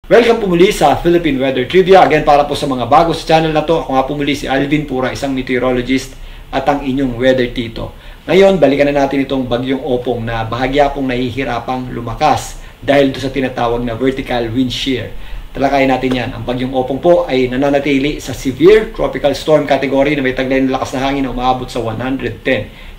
Welcome po muli sa Philippine Weather Trivia. Again, para po sa mga bago sa channel na to, ako nga po muli si Alvin Pura, isang meteorologist at ang inyong weather tito. Ngayon, balikan na natin itong bagyong Opong na bahagya pong nahihirapang lumakas dahil do sa tinatawag na vertical wind shear. Talakayin natin yan. Ang bagyong Opong po ay nananatili sa severe tropical storm category na may taglay na lakas na hangin na umaabot sa 110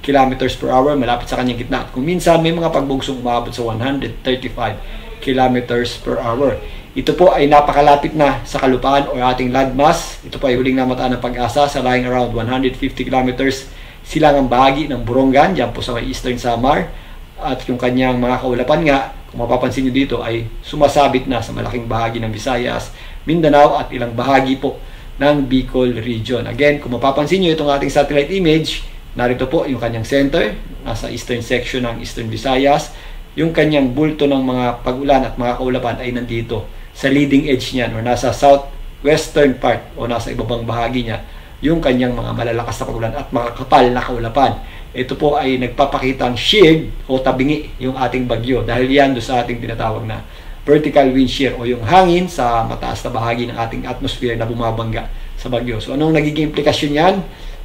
kilometers per hour malapit sa kanyang gitna. At kung minsan may mga pagbugsong umaabot sa 135 kilometers per hour. Ito po ay napakalapit na sa kalupaan o ating landmass. Ito po ay huling namataan ng Pag-asa sa lying around 150 kilometers silangang bahagi ng Borongan, dyan po sa may Eastern Samar. At yung kanyang mga kaulapan nga, kung mapapansin nyo dito, ay sumasabit na sa malaking bahagi ng Visayas, Mindanao at ilang bahagi po ng Bicol region. Again, kung mapapansin nyo itong ating satellite image, narito po yung kanyang center, nasa eastern section ng Eastern Visayas. Yung kanyang bulto ng mga pag-ulan at mga kaulapan ay nandito sa leading edge niyan o nasa southwestern part o nasa ibabang bahagi niya yung kanyang mga malalakas na pag-ulan at mga kapal na kaulapan. Ito po ay nagpapakitang shield o tabingi yung ating bagyo dahil yan do sa ating tinatawag na vertical wind shear o yung hangin sa mataas na bahagi ng ating atmosphere na bumabangga sa bagyo. So anong nagiging implikasyon yan?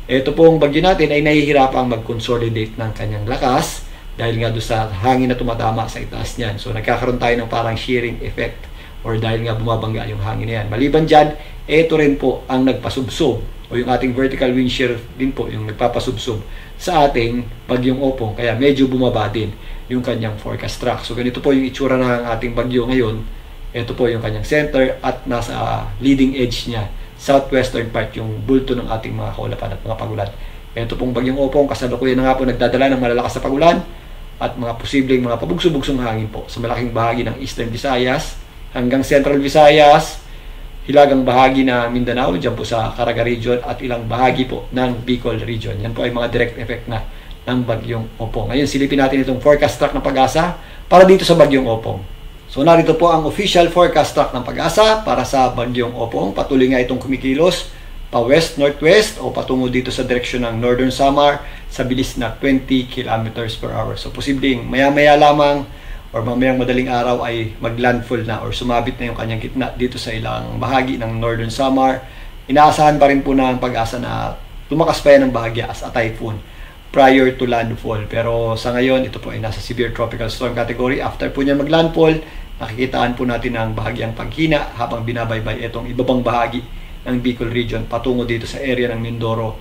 Ito pong bagyo natin ay nahihirapang mag-consolidate ng kanyang lakas dahil nga do sa hangin na tumatama sa itaas niyan. So nagkakaroon tayo ng parang shearing effect or dahil nga bumabangga yung hangin na yan. Maliban dyan, ito rin po ang nagpasubsob o yung ating vertical wind shear din po yung nagpapasubsob sa ating bagyong Opong. Kaya medyo bumaba din yung kanyang forecast track. So ganito po yung itsura ng ating bagyo ngayon. Ito po yung kanyang center at nasa leading edge niya. Southwestern part yung bulto ng ating mga kaulapan at mga pagulan. Ito pong bagyong Opong, kasalukuyan na nga po nagdadala ng malalakas na pagulan at mga posibleng mga pabugso-bugsong hangin po sa malaking bahagi ng Eastern Visayas hanggang Central Visayas, hilagang bahagi na Mindanao, dyan po sa Caraga region at ilang bahagi po ng Bicol region. Yan po ay mga direct effect na ng bagyong Opong. Ngayon, silipin natin itong forecast track ng Pag-asa para dito sa bagyong Opong. So, narito po ang official forecast track ng Pag-asa para sa bagyong Opong. Patuloy nga itong kumikilos pa west-northwest o patungo dito sa direksyon ng Northern Samar sa bilis na 20 kilometers per hour. So, posibleng maya-maya lamang or mamayang madaling araw ay maglandfall na or sumabit na yung kanyang gitna dito sa ilang bahagi ng Northern Samar. Inaasahan pa rin po ng Pag-asa na lumakas pa yan ng bahagya as a typhoon prior to landfall. Pero sa ngayon, ito po ay nasa severe tropical storm category. After po niya maglandfall, nakikitaan po natin ang bahagyang paghina habang binabaybay itong ibabang bahagi ng Bicol region patungo dito sa area ng Mindoro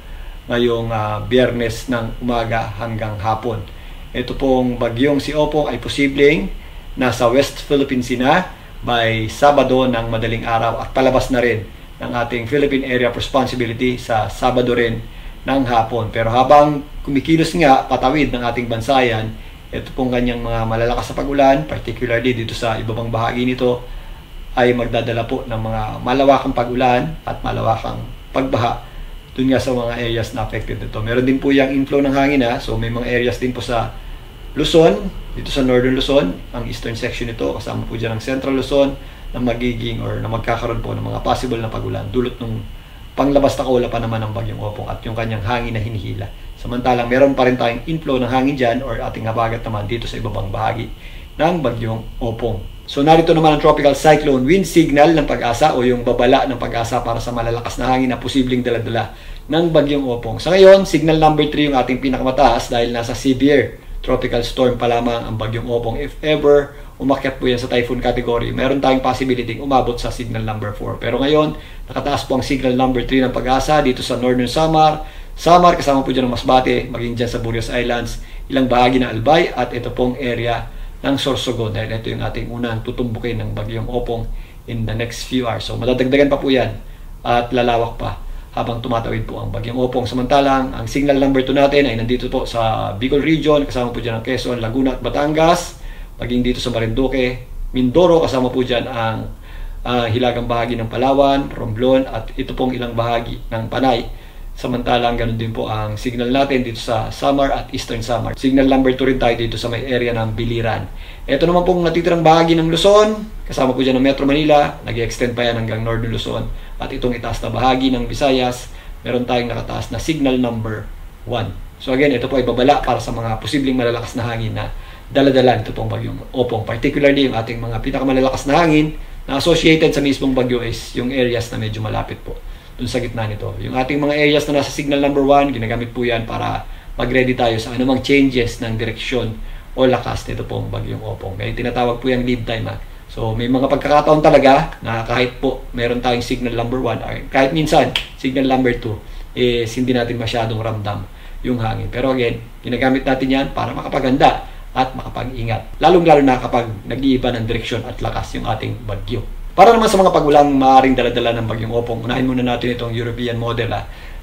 ngayong Biyernes ng umaga hanggang hapon. Ito pong bagyong si Opong ay posibleng nasa West Philippine Sea na by Sabado ng madaling araw at palabas na rin ng ating Philippine Area of Responsibility sa Sabado rin ng hapon. Pero habang kumikilos nga patawid ng ating bansayan, ito pong kanyang mga malalakas na pag-ulan, particularly dito sa ibabang bahagi nito, ay magdadala po ng mga malawakang pag-ulan at malawakang pagbaha dun nga sa mga areas na affected nito. Meron din po yung inflow ng hangin so may mga areas din po sa Luzon, dito sa Northern Luzon, ang eastern section nito, kasama po dyan ang Central Luzon na magiging or na magkakaroon po ng mga possible na pag-ulan dulot ng panglabas na kaulapan naman ng bagyong Opong at yung kanyang hangin na hinihila. Samantalang meron pa rin tayong inflow ng hangin dyan or ating habagat naman dito sa ibabang bahagi ng bagyong Opong. So narito naman ang tropical cyclone wind signal ng Pag-asa o yung babala ng Pag-asa para sa malalakas na hangin na posibleng daladala ng bagyong Opong. Sa ngayon, signal number 3 yung ating pinakamataas dahil nasa severe tropical storm pa lamang ang bagyong Opong. If ever umakyat po yan sa typhoon category, meron tayong possibility umabot sa signal number 4. Pero ngayon, nakataas po ang signal number 3 ng Pag-asa dito sa Northern Samar. Samar, kasama po dyan ng Masbate, maging dyan sa Burias Islands, ilang bahagi ng Albay, at ito pong area ng Sorsogon. Dahil ito yung ating unang tutumbukin ng bagyong Opong in the next few hours. So madadagdagan pa po yan at lalawak pa habang tumatawid po ang bagyong Opong. Samantalang, ang signal number 2 natin ay nandito po sa Bicol region, kasama po dyan ang Quezon, Laguna at Batangas, maging dito sa Marinduque, Mindoro, kasama po dyan ang hilagang bahagi ng Palawan, Romblon, at ito pong ilang bahagi ng Panay. Samantalang, ganun din po ang signal natin dito sa Samar at Eastern Samar. Signal number 2 rin tayo dito sa may area ng Biliran. Ito naman pong natitirang bahagi ng Luzon, kasama po dyan ng Metro Manila, nag-extend pa yan hanggang Northern Luzon. At itong itaas na bahagi ng Visayas, meron tayong nakataas na signal number 1. So again, ito po ay babala para sa mga posibleng malalakas na hangin na dala-dala nito pong bagyong Opong. Particularly yung ating mga pinakamalalakas na hangin na associated sa mismong bagyo is yung areas na medyo malapit po dun sa gitna nito. Yung ating mga areas na nasa signal number 1, ginagamit po yan para mag-ready tayo sa anumang changes ng direksyon o lakas nito pong bagyong Opong. Kaya tinatawag po yung lead time. So may mga pagkakataon talaga na kahit po meron tayong signal number 1, kahit minsan signal number 2, hindi natin masyadong ramdam yung hangin. Pero again, ginagamit natin yan para makapaganda at makapag-ingat. Lalong-lalo na kapag nag-iiba ng direksyon at lakas yung ating bagyo. Para naman sa mga pagulang maaaring daladala ng bagyong Opong, unahin muna natin itong European model.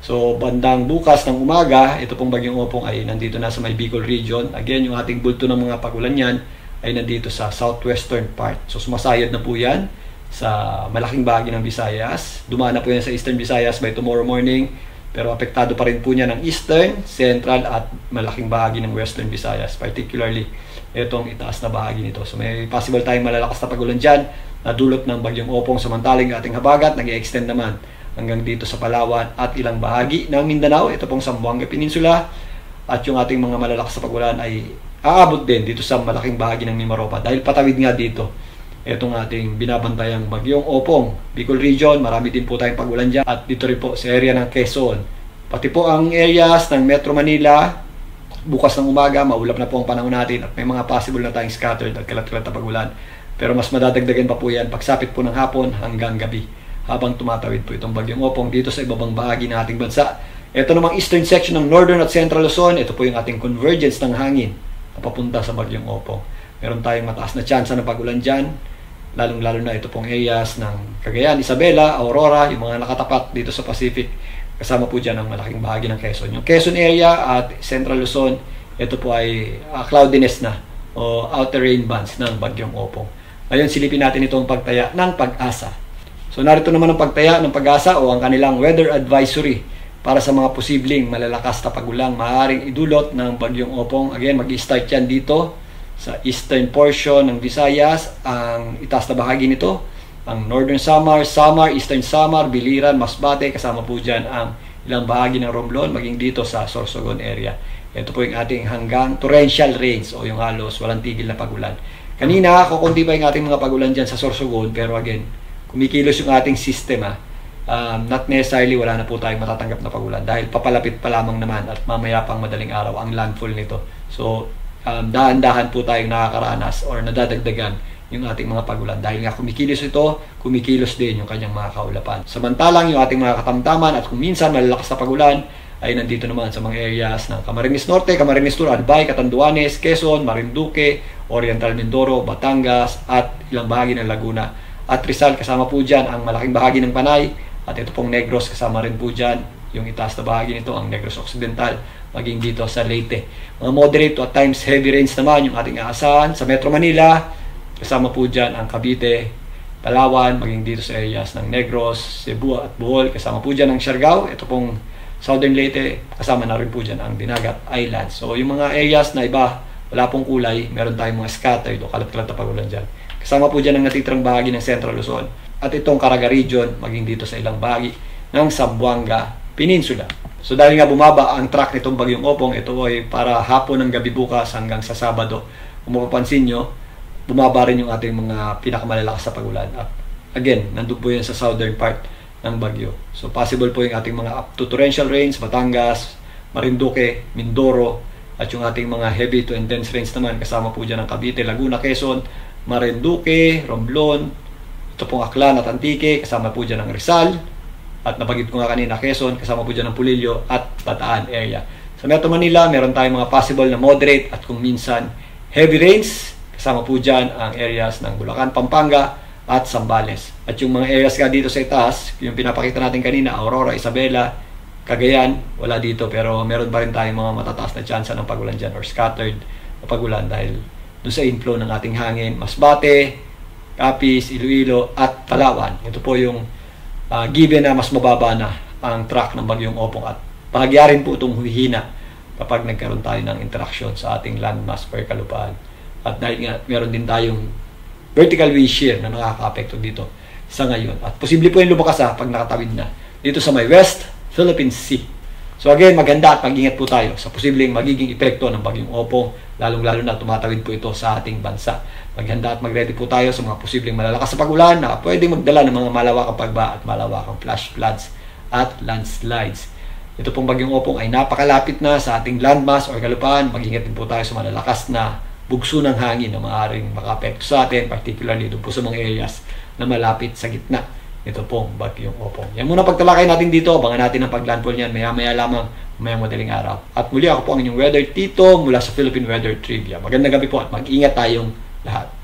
So bandang bukas ng umaga, ito pong bagyong Opong ay nandito na sa may Bicol region. Again, yung ating bulto ng mga pagulan yan ay nandito sa southwestern part. So sumasayad na po yan sa malaking bahagi ng Visayas. Dumaan na po yan sa Eastern Visayas by tomorrow morning. Pero apektado pa rin po niya ng Eastern, Central at malaking bahagi ng Western Visayas. Particularly, itong itaas na bahagi nito. So may possible tayong malalakas na pagulan dyan na dulot ng bagyong Opong, samantalang ating habagat nag-i-extend naman hanggang dito sa Palawan at ilang bahagi ng Mindanao. Ito pong Zamboanga Peninsula. At yung ating mga malalakas na pagulan ay aabot din dito sa malaking bahagi ng Mimaropa. Dahil patawid nga dito itong ating binabantayang bagyong Opong. Bicol region, marami din po tayong pagulan dyan. At dito rin po sa area ng Quezon. Pati po ang areas ng Metro Manila, bukas ng umaga, maulap na po ang panahon natin at may mga possible na tayong scattered at kalat-kalat na pagulan. Pero mas madadagdagan pa po yan pagsapit po ng hapon hanggang gabi habang tumatawid po itong bagyong Opong dito sa ibabang bahagi ng ating bansa. Ito namang eastern section ng Northern at Central Luzon, ito po yung ating convergence ng hangin na papunta sa bagyong Opong. Meron tayong mataas na tsansa ng pagulan dyan, lalong-lalo na ito pong areas ng Cagayan, Isabela, Aurora, yung mga nakatapat dito sa Pacific. Kasama po dyan ang malaking bahagi ng Quezon. Yung Quezon area at Central Luzon, ito po ay cloudiness na o outer rain bands ng bagyong Opong. Ngayon, silipin natin itong pagtaya ng Pag-asa. So narito naman ang pagtaya ng Pag-asa o ang kanilang weather advisory para sa mga posibleng malalakas na pagulang maaaring idulot ng bagyong Opong. Again, mag-i-start yan dito sa eastern portion ng Visayas, ang itaas na bahagi nito, ang Northern Samar, Eastern Samar, Biliran, Masbate, kasama po dyan ang ilang bahagi ng Romblon, maging dito sa Sorsogon area. Ito po yung ating hanggang torrential rains o yung halos walang tigil na pagulan. Kanina, kukunti pa yung ating mga pagulan dyan sa Sorsogon, pero again, kumikilos yung ating sistema. Not necessarily wala na po tayong matatanggap na pagulan dahil papalapit pa lamang naman at mamaya pang madaling araw ang landfall nito. So, dahan-dahan po tayong nakakaranas or nadadagdagan yung ating mga pagulan. Dahil nga kumikilos ito, kumikilos din yung kanyang mga kaulapan. Samantalang yung ating mga katamtaman at kung minsan malalakas na pagulan ay nandito naman sa mga areas ng Camarines Norte, Camarines Sur, Albay, Catanduanes, Quezon, Marinduque, Oriental Mindoro, Batangas at ilang bahagi ng Laguna. At Rizal, kasama po dyan ang malaking bahagi ng Panay. At ito pong Negros, kasama rin po dyan yung itaas na bahagi nito, ang Negros Occidental, maging dito sa Leyte. Mga moderate to at times heavy rains naman yung ating aasahan sa Metro Manila. Kasama po dyan ang Cavite, Palawan, maging dito sa areas ng Negros, Cebu at Bohol. Kasama po dyan ang Siargao. Ito pong Southern Leyte, kasama na rin po dyan ang Dinagat Islands. So yung mga areas na iba, wala pong kulay, meron tayong mga scattered o kalat-kalat na pagulan dyan. Kasama po dyan ang natitirang bahagi ng Central Luzon. At itong Caraga region, maging dito sa ilang bahagi ng Zamboanga Peninsula. So dahil nga bumaba ang track nitong bagyong Opong, ito ay para hapon ng gabi bukas hanggang sa Sabado. Kung mapapansin nyo, bumaba rin yung ating mga pinakamalalakas sa pagulan. At again, nandun po yan sa southern part ng bagyo. So possible po yung ating mga up to torrential rains, Batangas, Marinduque, Mindoro, at yung ating mga heavy to intense rains naman, kasama po dyan ang Cavite, Laguna, Quezon, Marinduque, Romblon, ito pong Aklan at Antique, kasama po dyan ang Rizal, at nabanggit ko nga kanina, Quezon, kasama po dyan ang Pulilio at Bataan area. Sa Metro Manila, meron tayong mga possible na moderate at kung minsan heavy rains, kasama po dyan ang areas ng Bulacan, Pampanga, at Zambales. At yung mga areas nga dito sa itaas, yung pinapakita natin kanina, Aurora, Isabela, Cagayan, wala dito. Pero meron pa rin tayong mga matataas na tsansa ng pagulan dyan or scattered na pagulan dahil doon sa inflow ng ating hangin. Masbate, Capiz, Iloilo, at Palawan. Ito po yung given na mas mababa na ang track ng bagyong Opong at pahagyarin po itong humihina kapag nagkaroon tayo ng interaction sa ating landmass per kalupaan. At dahil nga meron din tayong vertical wind shear na nakaka-apekto dito sa ngayon. At posible po yung lumakas pag nakatawid na dito sa may West Philippine Sea. So again, maganda at mag-ingat po tayo sa posibleng magiging epekto ng bagyong Opong, lalong-lalo na tumatawid po ito sa ating bansa. Maghanda at mag-ready po tayo sa mga posibleng malalakas na pag-ulan na pwedeng magdala ng mga malawakang pagba at malawakang flash floods at landslides. Ito pong bagyong Opong ay napakalapit na sa ating landmass or kalupaan. Mag-ingat din po tayo sa malalakas na bugso ng hangin na maaaring makapekto sa atin, particularly doon po sa mga areas na malapit sa gitna. Ito pong bagyong Opong. Yan muna pagtalakay natin dito. Abangan natin ang paglandfall niyan maya-maya lamang, mayang madaling araw. At muli ako po ang inyong Weather Tito mula sa Philippine Weather Trivia. Magandang gabi po at mag-ingat tayong lahat.